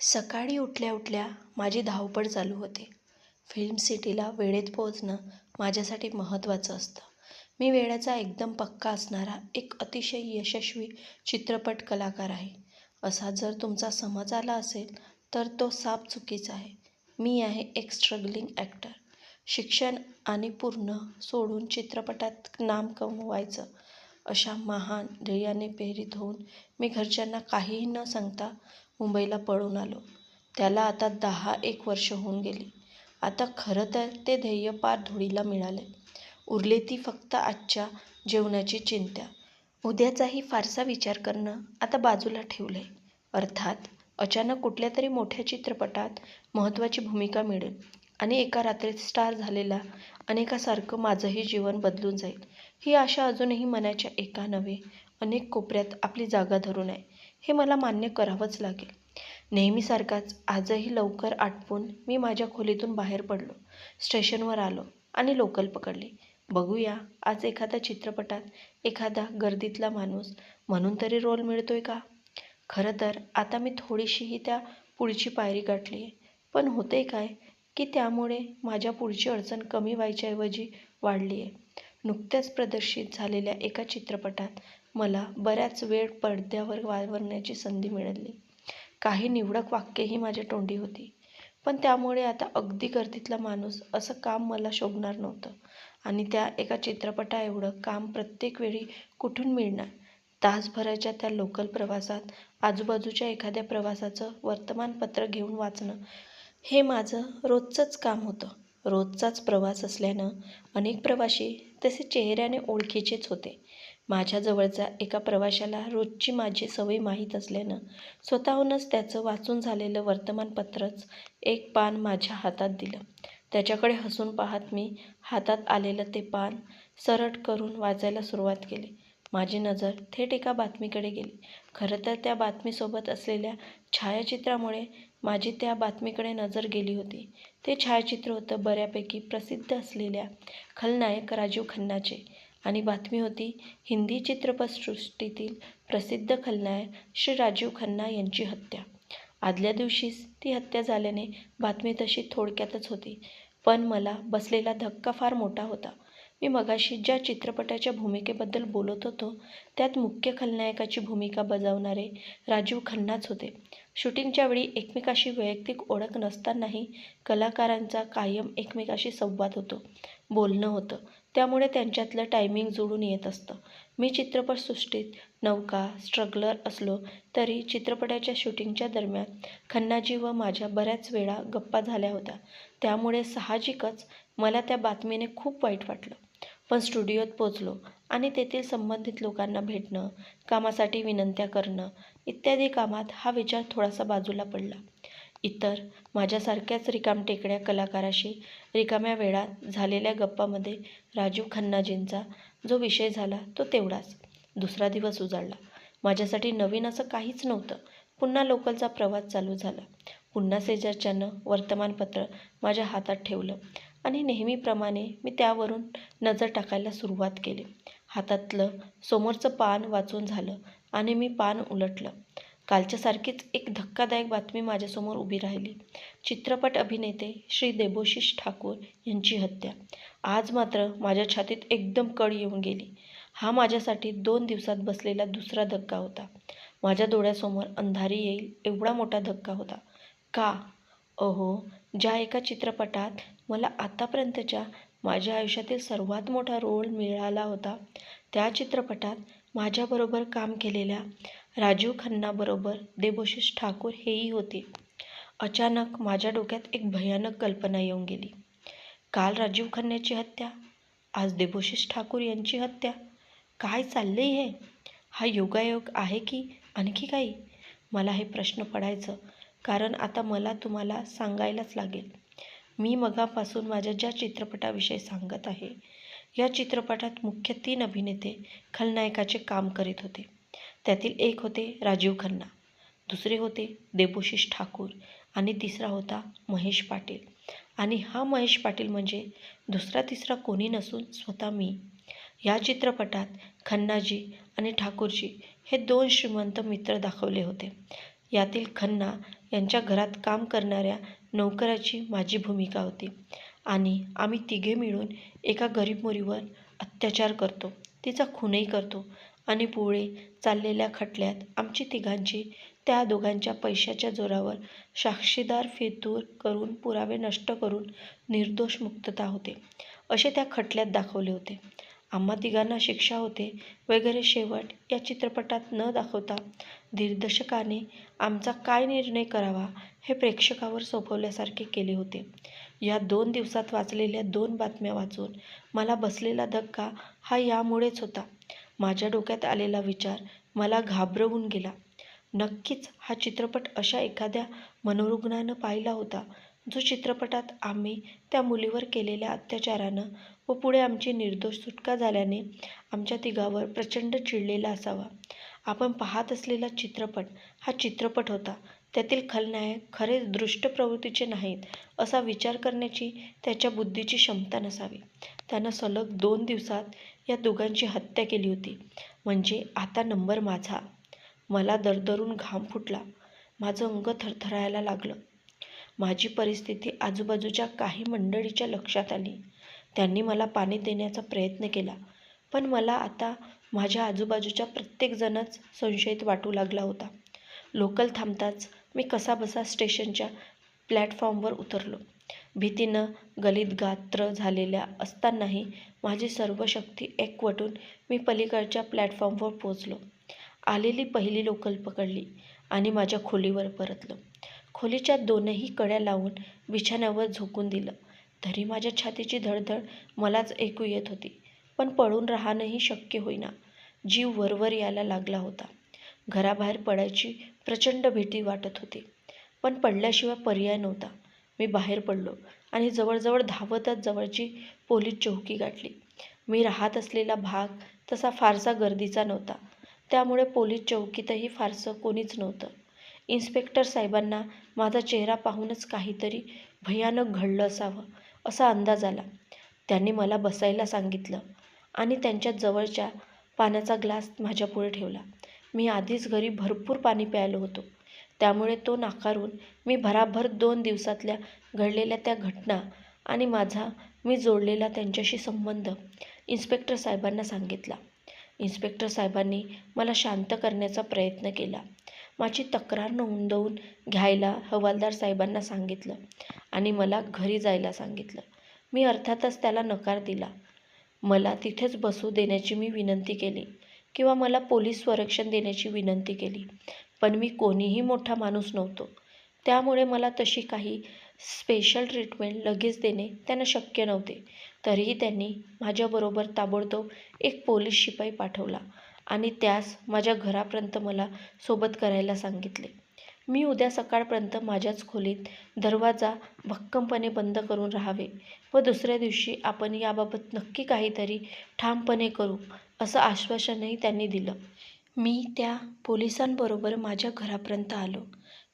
सकाळी उठल्या उठल्या माझी धावपळ चालू होते. फिल्म सिटीला वेळेत पोहोचणं माझ्यासाठी महत्त्वाचं असतं. मी वेळेचा एकदम पक्का असणारा एक अतिशय यशस्वी चित्रपट कलाकार आहे, असा जर तुमचा समज आला असेल तर तो साफ चुकीचा आहे. मी आहे एक स्ट्रगलिंग ॲक्टर. शिक्षण आणि पूर्ण सोडून चित्रपटात नाम कमवायचं अशा महान ध्येयाने प्रेरित होऊन मी घरच्यांना काहीही न सांगता मुंबईला पळून आलो. त्याला आता 10-1 वर्ष होऊन गेली. आता खरं तर ते ध्येय पार धुळीला मिळाले. उरली ती फक्त आजच्या जेवणाची चिंता. उद्याचाही फारसा विचार करणं आता बाजूला ठेवलंय. अर्थात अचानक कुठल्यातरी मोठ्या चित्रपटात महत्त्वाची भूमिका मिळेल आणि एका रात्रीत स्टार झालेला अनेकासारखं माझंही जीवन बदलून जाईल, ही आशा अजूनही मनाच्या एका नव्हे अनेक कोपऱ्यात आपली जागा धरून आहे. हे मला मान्य करावंच लागेल. नेहमीसारखाच आजही लवकर आटपून मी माझ्या खोलीतून बाहेर पडलो. स्टेशनवर आलो आणि लोकल पकडली. बघूया आज एखाद्या चित्रपटात एखादा गर्दीतला माणूस म्हणून तरी रोल मिळतोय का. खरं तर आता मी थोडीशीही त्या पुढची पायरी गाठली आहे. पण होते काय की त्यामुळे माझ्या पुढची अडचण कमी व्हायच्याऐवजी वाढली आहे. नुकत्याच प्रदर्शित झालेल्या एका चित्रपटात मला बऱ्याच वेळ पडद्यावर वावरण्याची संधी मिळाली. काही निवडक वाक्येही माझ्या तोंडी होती. पण त्यामुळे आता अगदी गर्दीतला माणूस असं काम मला शोभणार नव्हतं आणि त्या एका चित्रपटाएवढं काम प्रत्येक वेळी कुठून मिळणार. तासभराच्या त्या लोकल प्रवासात आजूबाजूच्या एखाद्या प्रवासाचं वर्तमानपत्र घेऊन वाचणं हे माझं रोजचंच काम होतं. रोजचाच प्रवास असल्यानं अनेक प्रवासी तसे चेहऱ्याने ओळखीचेच होते. माझ्या जवळच्या एका प्रवाशाला रोजची माझी सवय माहीत असल्यानं स्वतःहूनच त्याचं वाचून झालेलं वर्तमानपत्रच एक पान माझ्या हातात दिलं. त्याच्याकडे हसून पाहत मी हातात आलेलं ते पान सरट करून वाचायला सुरुवात केली. माझी नजर थेट एका बातमीकडे गेली. खरं तर त्या बातमीसोबत असलेल्या छायाचित्रामुळे माझी त्या बातमीकडे नजर गेली होती. ते छायाचित्र होतं बऱ्यापैकी प्रसिद्ध असलेल्या खलनायक राजीव खन्नाचे आणि बातमी होती हिंदी चित्रपटसृष्टीतील प्रसिद्ध खलनायक श्री राजीव खन्ना यांची हत्या. आदल्या दिवशीच ती हत्या झाल्याने बातमी तशी थोडक्यातच होती. पण मला बसलेला धक्का फार मोठा होता. मी मगाशी ज्या चित्रपटाच्या भूमिकेबद्दल बोलत होतो त्यात मुख्य खलनायकाची भूमिका बजावणारे राजीव खन्नाच होते. शूटिंगच्या वेळी एकमेकाशी वैयक्तिक ओळख नसतानाही कलाकारांचा कायम एकमेकाशी संवाद होतो, बोलणं होतं. त्यामुळे त्यांच्यातलं टायमिंग जुळून येत असतं. मी चित्रपटसृष्टीत नवका स्ट्रगलर असलो तरी चित्रपटाच्या शूटिंगच्या दरम्यान खन्नाजी व माझ्या बऱ्याच वेळा गप्पा झाल्या होत्या. त्यामुळे साहजिकच मला त्या बातमीने खूप वाईट वाटलं. पण स्टुडिओत पोचलो आणि तेथील संबंधित लोकांना भेटणं, कामासाठी विनंत्या करणं इत्यादी कामात हा विचार थोडासा बाजूला पडला. इतर माझ्यासारख्याच रिकामटेकड्या कलाकाराशी रिकाम्या वेळात झालेल्या गप्पामध्ये राजीव खन्नाजींचा जो विषय झाला तो तेवढाच. दुसरा दिवस उजाडला. माझ्यासाठी नवीन असं काहीच नव्हतं. पुन्हा लोकलचा प्रवास चालू झाला. पुन्हा शेजारच्यानं वर्तमानपत्र माझ्या हातात ठेवलं आणि नेहमीप्रमाणे मी त्यावरून नजर टाकायला सुरुवात केली. हातातलं समोरचं पान वाचून झालं आणि मी पान उलटलं. कालच्यासारखीच एक धक्कादायक बातमी माझ्यासमोर उभी राहिली. चित्रपट अभिनेते श्री देबोशिष ठाकूर यांची हत्या. आज मात्र माझ्या छातीत एकदम कळ येऊन गेली. हा माझ्यासाठी 2 दिवसात बसलेला दुसरा धक्का होता. माझ्या डोळ्यासमोर अंधारी येईल एवढा मोठा धक्का होता. का? अहो, ज्या एका चित्रपटात मला आतापर्यंतच्या माझ्या आयुष्यातील सर्वात मोठा रोल मिळाला होता, त्या चित्रपटात माझ्याबरोबर काम केलेल्या राजीव खन्नाबरोबर देबोशिष ठाकूर हेही होते. अचानक माझ्या डोक्यात एक भयानक कल्पना येऊन गेली. काल राजीव खन्नाची हत्या, आज देबोशिष ठाकूर यांची हत्या. काय चाललंय हे? हा योगायोग आहे की आणखी काही? मला हे प्रश्न पडायचं कारण आता मला तुम्हाला सांगायलाच लागेल. मी मगापासून माझ्या ज्या चित्रपटाविषयी सांगत आहे, या चित्रपटात मुख्य 3 अभिनेते खलनायकाचे काम करीत होते. त्यातील एक होते राजीव खन्ना, दुसरे होते देबोशिष ठाकूर आणि तिसरा होता महेश पाटील. आणि हा महेश पाटील म्हणजे दुसरा तिसरा कोणी नसून स्वतः मी. या चित्रपटात खन्नाजी आणि ठाकूरजी हे 2 श्रीमंत मित्र दाखवले होते. यातील खन्ना यांच्या घरात काम करणाऱ्या नोकराची माझी भूमिका होती आणि आम्ही तिघे मिळून एका गरीब मुलीवर अत्याचार करतो, तिचा खूनही करतो आणि पुढे चाललेल्या खटल्यात आमची तिघांची त्या दोघांच्या पैशाच्या जोरावर साक्षीदार फितूर करून पुरावे नष्ट करून निर्दोष मुक्तता होते असे त्या खटल्यात दाखवले होते. आम्हा तिघांना शिक्षा होते वगैरे शेवट या चित्रपटात न दाखवता दिग्दर्शकाने आमचा काय निर्णय करावा हे प्रेक्षकावर सोपवल्यासारखे केले होते. या 2 दिवसात वाचलेल्या 2 बातम्या वाचून मला बसलेला धक्का हा यामुळेच होता. माझ्या डोक्यात आलेला विचार मला घाबरवून गेला. नक्कीच हा चित्रपट अशा एखाद्या मनोरुग्णानं पाहिला होता, जो चित्रपटात आम्ही त्या मुलीवर केलेल्या अत्याचारानं व पुढे आमची निर्दोष सुटका झाल्याने आमच्या तिघावर प्रचंड चिडलेला असावा. आपण पाहत असलेला चित्रपट हा चित्रपट होता. त्यातील खलनायक खरेच दुष्ट प्रवृत्तीचे नाहीत असा विचार करण्याची त्याच्या बुद्धीची क्षमता नसावी. त्यानं सलग 2 दिवसात या दोघांची हत्या केली होती. म्हणजे आता नंबर माझा. मला दरदरून घाम फुटला. माझं अंग थरथरायला लागलं. माझी परिस्थिती आजूबाजूच्या काही मंडळीच्या लक्षात आली. त्यांनी मला पाणी देण्याचा प्रयत्न केला, पण मला आता माझ्या आजूबाजूच्या प्रत्येकजणच संशयित वाटू लागला होता. लोकल थांबताच मी कसाबसा स्टेशनच्या प्लॅटफॉर्मवर उतरलो. भीतीनं गलितगात्र झालेल्या असतानाही माझी सर्व शक्ती एकवटून मी पलीकडच्या प्लॅटफॉर्मवर पोचलो. आलेली पहिली लोकल पकडली आणि माझ्या खोलीवर परतलो. खोलीच्या 2ही कड्या लावून बिछाण्यावर झोकून दिलं. तरी माझ्या छातीची धडधड मलाच ऐकू येत होती, पण पळून राहणंही शक्य होईना. जीव वरवर यायला लागला होता. घराबाहेर पडायची प्रचंड भीती वाटत होती, पण पडल्याशिवाय पर्याय नव्हता. मी बाहेर पडलो आणि जवळजवळ धावतच जवळची पोलीस चौकी गाठली. मी राहत असलेला भाग तसा फारसा गर्दीचा नव्हता, त्यामुळे पोलीस चौकीतही फारसं कोणीच नव्हतं. इन्स्पेक्टर साहेबांना माझा चेहरा पाहूनच काहीतरी भयानक घडलं असावं असा अंदाज आला. त्यांनी मला बसायला सांगितलं आणि त्यांच्या जवळच्या पाण्याचा ग्लास माझ्यापुढे ठेवला. मी आधीच घरी भरपूर पाणी प्यायलो होतो, त्यामुळे तो नाकारून मी भराभर 2 दिवसातल्या घडलेल्या त्या घटना आणि माझा मी जोडलेला त्यांच्याशी संबंध इन्स्पेक्टर साहेबांना सांगितला. इन्स्पेक्टर साहेबांनी मला शांत करण्याचा प्रयत्न केला. माझी तक्रार नोंदवून घ्यायला हवालदार साहेबांना सांगितलं आणि मला घरी जायला सांगितलं. मी अर्थातच त्याला नकार दिला. मला तिथेच बसू देण्याची मी विनंती केली किंवा मला पोलीस संरक्षण देण्याची विनंती केली, पण मी कोणीही मोठा माणूस नव्हतो, त्यामुळे मला तशी काही स्पेशल ट्रीटमेंट लगेच देणे त्यांना शक्य नव्हते. तरीही त्यांनी माझ्याबरोबर ताबडतोब एक पोलीस शिपाई पाठवला आणि त्यास माझ्या घरापर्यंत मला सोबत करायला सांगितले. मी उद्या सकाळपर्यंत माझ्याच खोलीत दरवाजा भक्कमपणे बंद करून राहावे व दुसऱ्या दिवशी आपण याबाबत नक्की काहीतरी ठामपणे करू असं आश्वासनही त्यांनी दिलं. मी त्या पोलिसांबरोबर माझ्या घरापर्यंत आलो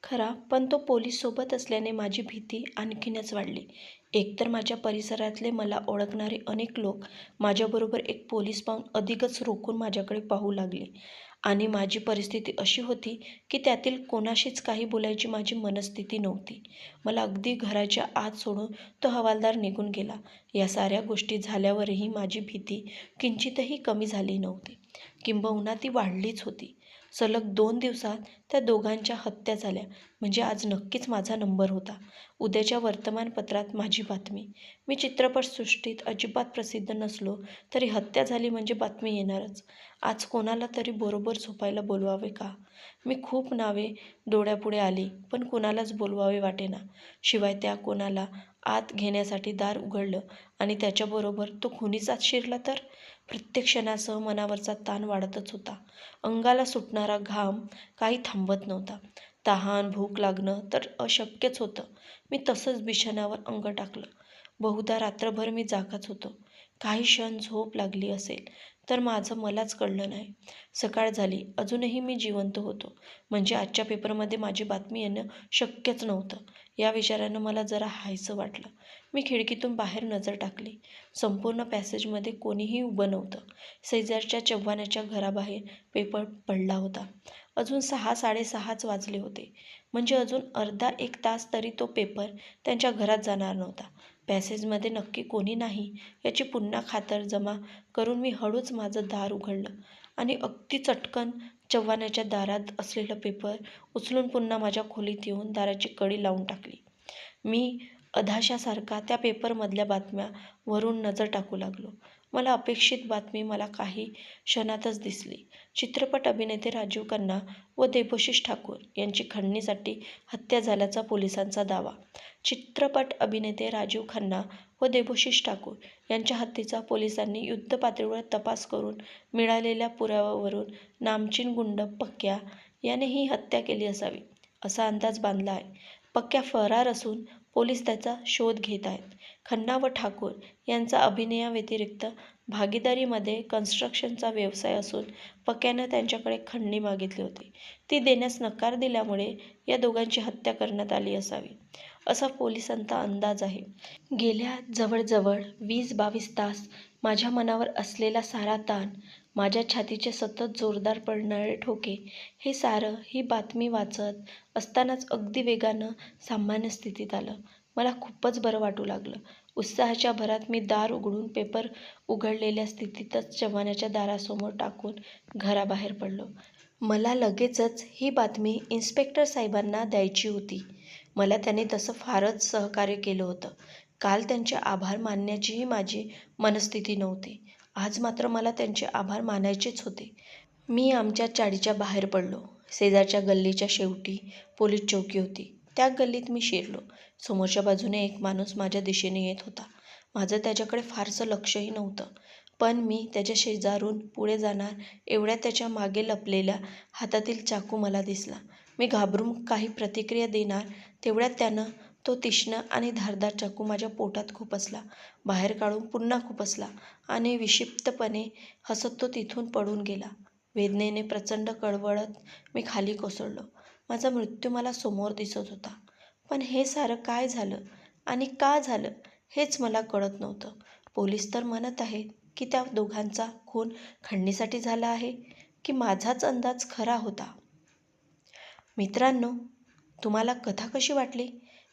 खरा, पण तो पोलीस सोबत असल्याने माझी भीती आणखीनच वाढली. एकतर माझ्या परिसरातले मला ओळखणारे अनेक लोक माझ्याबरोबर एक पोलीस पाहून अधिकच रोखून माझ्याकडे पाहू लागले आणि माझी परिस्थिती अशी होती की त्यातील कोणाशीच काही बोलायची माझी मनस्थिती नव्हती. मला अगदी घराच्या आत सोडून तो हवालदार निघून गेला. या साऱ्या गोष्टी झाल्यावरही माझी भीती किंचितही कमी झाली नव्हती, किंबहुना ती वाढलीच होती. सलग 2 दिवसात त्या दोघांच्या हत्या झाल्या म्हणजे आज नक्कीच माझा नंबर होता. उद्याच्या वर्तमानपत्रात माझी बातमी. मी चित्रपटसृष्टीत अजिबात प्रसिद्ध नसलो तरी हत्या झाली म्हणजे बातमी येणारच. आज कोणाला तरी बरोबर झोपायला बोलवावे का? मी खूप नावे डोळ्यापुढे आली, पण कुणालाच बोलवावे वाटेना. शिवाय त्या कोणाला आत घेण्यासाठी दार उघडलं आणि त्याच्याबरोबर तो खुनीच आत शिरला तर? प्रत्येक क्षणासह मनावरचा ताण वाढतच होता. अंगाला सुटणारा घाम काही थांबत नव्हता. तहान, भूक लागणं तर अशक्यच होतं. मी तसंच बिछाण्यावर अंग टाकलं. बहुधा रात्रभर मी जागाच होतो. काही क्षण झोप लागली असेल तर माझं मलाच कळलं नाही. सकाळ झाली, अजूनही मी जिवंत होतो, म्हणजे आजच्या पेपरमध्ये माझी बातमी येणं शक्यच नव्हतं. या विचारानं मला जरा हायसं वाटलं. मी खिडकीतून बाहेर नजर टाकली. संपूर्ण पॅसेजमध्ये कोणीही उभं नव्हतं. शेजारच्या चव्हाणाच्या घराबाहेर पेपर पडला होता अजून 6:30 वाजले होते. म्हणजे अजून अर्धा एक तास तरी तो पेपर त्यांच्या घरात जाणार नव्हता. पॅसेजमध्ये नक्की कोणी नाही याची पुन्हा खातरजमा करून मी हळूच माझं दार उघडलं आणि अगदी चटकन चव्हाणाच्या दारात असलेला पेपर उचलून पुन्हा माझ्या खोलीत येऊन दाराची कडी लावून टाकली. मी अधाशासारखा त्या पेपरमधल्या बातम्यावरून नजर टाकू लागलो. मला अपेक्षित बातमी मला काही क्षणातच दिसली. चित्रपट अभिनेते राजीव खन्ना व देबोशिश ठाकूर यांची खंडणीसाठी हत्या झाल्याचा पोलिसांचा दावा. चित्रपट अभिनेते राजीव खन्ना व देबोशिश ठाकूर यांच्या हत्येचा पोलिसांनी युद्धपातळीवर तपास करून मिळालेल्या पुराव्यावरून नामचीन गुंड पक्क्या याने ही हत्या केली असावी, असा अंदाज बांधला आहे. पक्क्या फरार असून पोलीस त्याचा शोध घेत आहेत. खन्ना व ठाकूर यांचा अभिनयाव्यतिरिक्त भागीदारीमध्ये कन्स्ट्रक्शनचा व्यवसाय असून पक्क्यानं त्यांच्याकडे खंडणी मागितली होती. ती देण्यास नकार दिल्यामुळे या दोघांची हत्या करण्यात आली असावी, असा पोलिसांचा अंदाज आहे. गेल्या जवळजवळ 20-22 तास माझ्या मनावर असलेला सारा ताण, माझ्या छातीचे सतत जोरदार पडणारे ठोके, हे सारं ही बातमी वाचत असतानाच अगदी वेगानं सामान्य स्थितीत आलं. मला खूपच बरं वाटू लागलं. उत्साहाच्या भरात मी दार उघडून पेपर उघडलेल्या स्थितीतच चव्हाणाच्या दारासमोर टाकून घराबाहेर पडलो. मला लगेचच ही बातमी इन्स्पेक्टर साहेबांना द्यायची होती. मला त्यांनी तसं फारच सहकार्य केलं होतं. काल त्यांचे आभार मानण्याचीही माझी मनस्थिती नव्हती. आज मात्र मला त्यांचे आभार मानायचेच होते. मी आमच्या चाळीच्या बाहेर पडलो. शेजारच्या गल्लीच्या शेवटी पोलीस चौकी होती. त्या गल्लीत मी शिरलो. समोरच्या बाजूने एक माणूस माझ्या दिशेने येत होता. माझं त्याच्याकडे फारसं लक्षही नव्हतं. पण मी त्याच्या शेजारून पुढे जाणार एवढ्यात त्याच्या मागे लपलेल्या हातातील चाकू मला दिसला. मी घाबरून काही प्रतिक्रिया देणार तेवढ्यात त्यानं तो तीक्ष्ण आणि धारदार चाकू माझ्या पोटात खुपसला, बाहेर काढून पुन्हा खुपसला आणि विक्षिप्तपणे हसत तो तिथून पळून गेला. वेदनेने प्रचंड कळवळत मी खाली कोसळलो. माझा मृत्यू मला समोर दिसत होता. पण हे सारं काय झालं आणि का झालं हेच मला कळत नव्हतं. पोलीस तर म्हणत आहेत की त्या दोघांचा खून खंडणीसाठी झाला आहे, की माझाच अंदाज खरा होता. मित्रांनो, तुम्हाला कथा कशी वाटली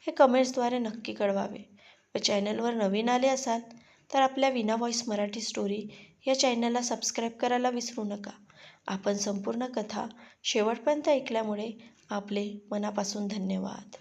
हे कमेंट्सद्वारे नक्की कळवावे. व चॅनलवर नवीन आले असाल तर आपल्या विना व्हॉईस मराठी स्टोरी या चॅनलला सबस्क्राईब करायला विसरू नका. आपण संपूर्ण कथा शेवटपर्यंत ऐकल्यामुळे आपले मनापासून धन्यवाद.